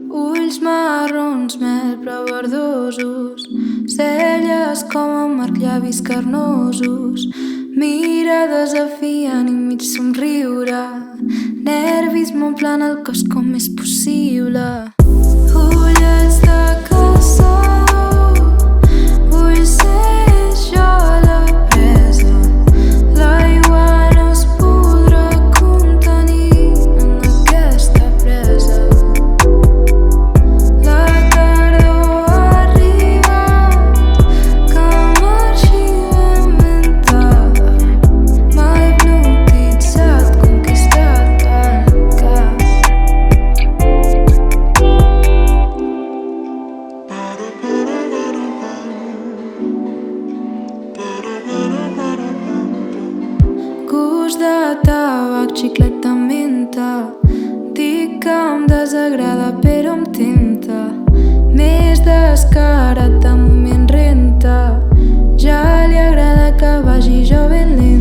Ulls marrons, mel però verdosos, celles com a marc, llavis carnosos, mira desafiant i mig somriure, nervis m'omplen el cos com és possible. Ullets de caçador, vull ser jo la presa, l'aigua no es podrà contenir en aquesta presa. La tardor ha arribat, que m'arxiva inventada, m'ha hipnotitzat, conquistat el cap. Gust de tabac, xiclet de menta, dic que em desagrada però em tempta, més descarat de moment renta, ja li agrada que vagi jo ben lenta.